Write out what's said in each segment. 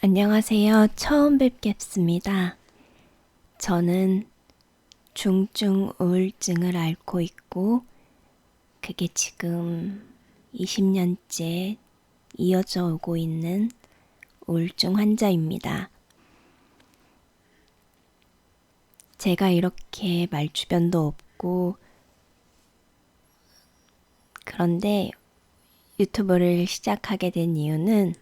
안녕하세요. 처음 뵙겠습니다. 저는 중증 우울증을 앓고 있고, 그게 지금 20년째 이어져 오고 있는 우울증 환자입니다. 제가 이렇게 말주변도 없고, 그런데 유튜브를 시작하게 된 이유는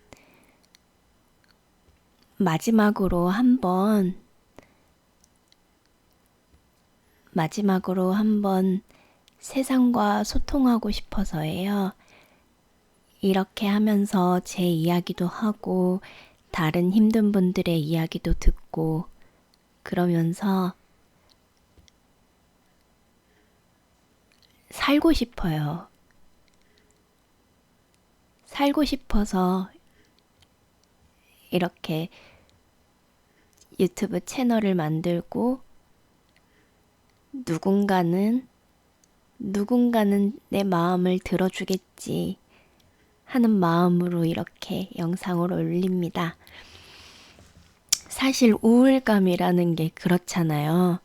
마지막으로 한번 세상과 소통하고 싶어서예요. 이렇게 하면서 제 이야기도 하고, 다른 힘든 분들의 이야기도 듣고, 그러면서 살고 싶어요. 살고 싶어서 이렇게 유튜브 채널을 만들고, 누군가는 내 마음을 들어주겠지 하는 마음으로 이렇게 영상을 올립니다. 사실 우울감이라는 게 그렇잖아요.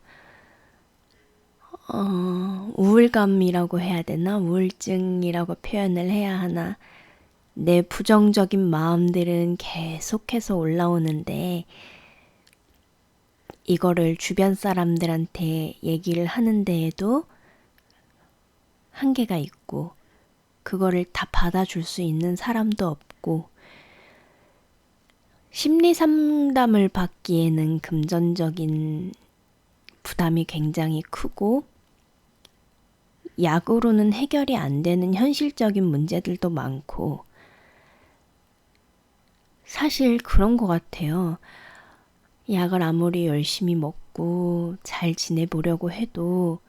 우울감이라고 해야 되나? 우울증이라고 표현을 해야 하나? 내 부정적인 마음들은 계속해서 올라오는데, 이거를 주변 사람들한테 얘기를 하는 데에도 한계가 있고, 그거를 다 받아줄 수 있는 사람도 없고, 심리 상담을 받기에는 금전적인 부담이 굉장히 크고, 약으로는 해결이 안 되는 현실적인 문제들도 많고, 사실 그런 것 같아요. 약을 아무리 열심히 먹고 잘 지내보려고 해도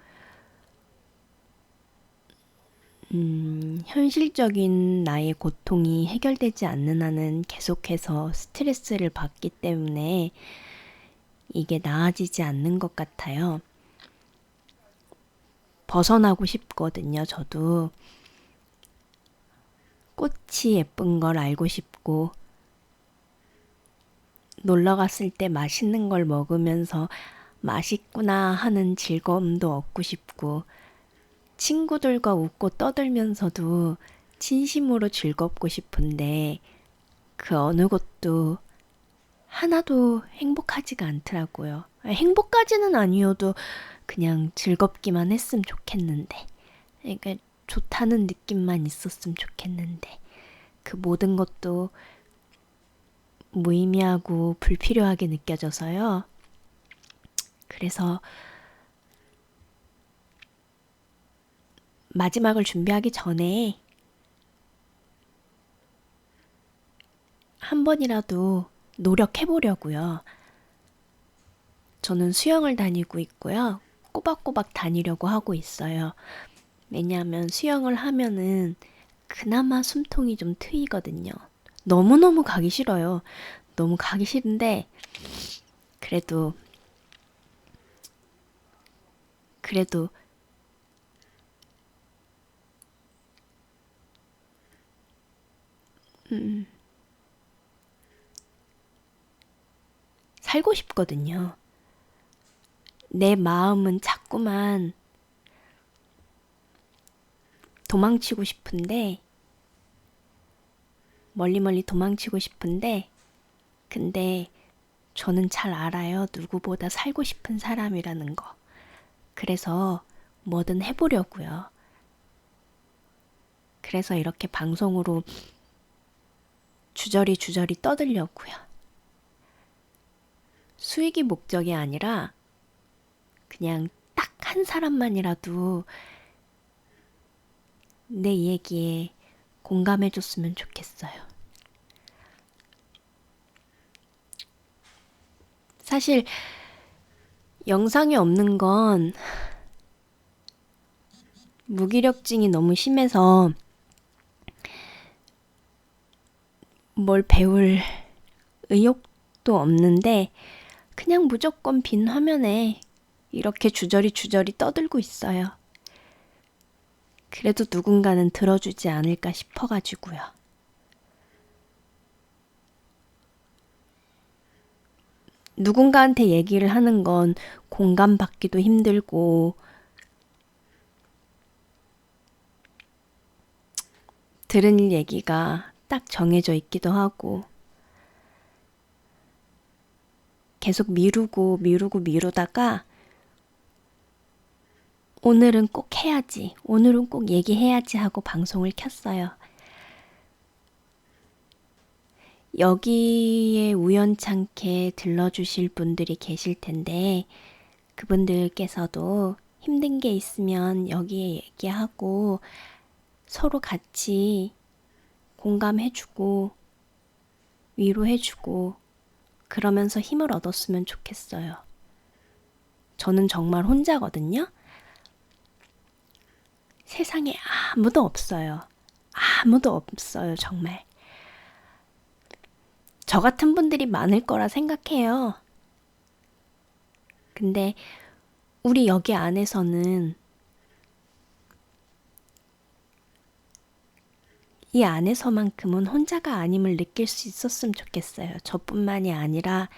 현실적인 나의 고통이 해결되지 않는 한은 계속해서 스트레스를 받기 때문에 이게 나아지지 않는 것 같아요. 벗어나고 싶거든요, 저도. 꽃이 예쁜 걸 알고 싶고, 놀러 갔을 때 맛있는 걸 먹으면서 맛있구나 하는 즐거움도 얻고 싶고, 친구들과 웃고 떠들면서도 진심으로 즐겁고 싶은데, 그 어느 것도 하나도 행복하지가 않더라고요. 행복까지는 아니어도 그냥 즐겁기만 했으면 좋겠는데, 그러니까 좋다는 느낌만 있었으면 좋겠는데, 그 모든 것도 무의미하고 불필요하게 느껴져서요. 그래서 마지막을 준비하기 전에 한 번이라도 노력해보려고요. 저는 수영을 다니고 있고요. 꼬박꼬박 다니려고 하고 있어요. 왜냐하면 수영을 하면은 그나마 숨통이 좀 트이거든요. 너무너무 가기 싫어요. 너무 가기 싫은데, 그래도, 그래도, 살고 싶거든요. 내 마음은 자꾸만 도망치고 싶은데, 멀리 도망치고 싶은데, 근데 저는 잘 알아요. 누구보다 살고 싶은 사람이라는 거. 그래서 뭐든 해보려고요. 그래서 이렇게 방송으로 주저리 떠들려고요. 수익이 목적이 아니라 그냥 딱 한 사람만이라도 내 얘기에 공감해줬으면 좋겠어요. 사실 영상이 없는 건 무기력증이 너무 심해서 뭘 배울 의욕도 없는데, 그냥 무조건 빈 화면에 이렇게 주저리 떠들고 있어요. 그래도 누군가는 들어주지 않을까 싶어가지고요. 누군가한테 얘기를 하는 건 공감받기도 힘들고 들은 얘기가 딱 정해져 있기도 하고 계속 미루다가 오늘은 꼭 해야지, 오늘은 꼭 얘기해야지 하고 방송을 켰어요. 여기에 우연찮게 들러주실 분들이 계실 텐데 그분들께서도 힘든 게 있으면 여기에 얘기하고 서로 같이 공감해주고 위로해주고 그러면서 힘을 얻었으면 좋겠어요. 저는 정말 혼자거든요. 세상에 아무도 없어요. 아무도 없어요, 정말. 저 같은 분들이 많을 거라 생각해요. 근데 우리 여기 안에서는 이 안에서만큼은 혼자가 아님을 느낄 수 있었으면 좋겠어요. 저뿐만이 아니라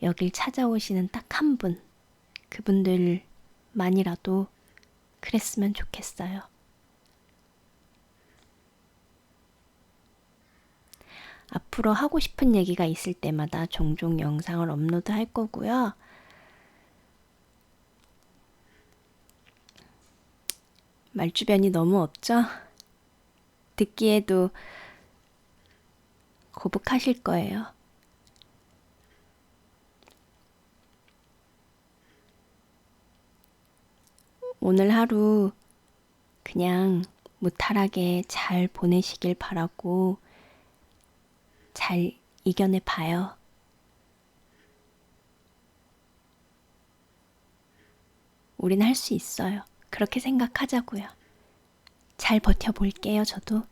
여길 찾아오시는 딱 한 분, 그분들만이라도 그랬으면 좋겠어요. 앞으로 하고 싶은 얘기가 있을 때마다 종종 영상을 업로드 할 거고요. 말주변이 너무 없죠? 듣기에도 거북하실 거예요. 오늘 하루 그냥 무탈하게 잘 보내시길 바라고 잘 이겨내 봐요. 우린 할 수 있어요. 그렇게 생각하자고요. 잘 버텨볼게요, 저도.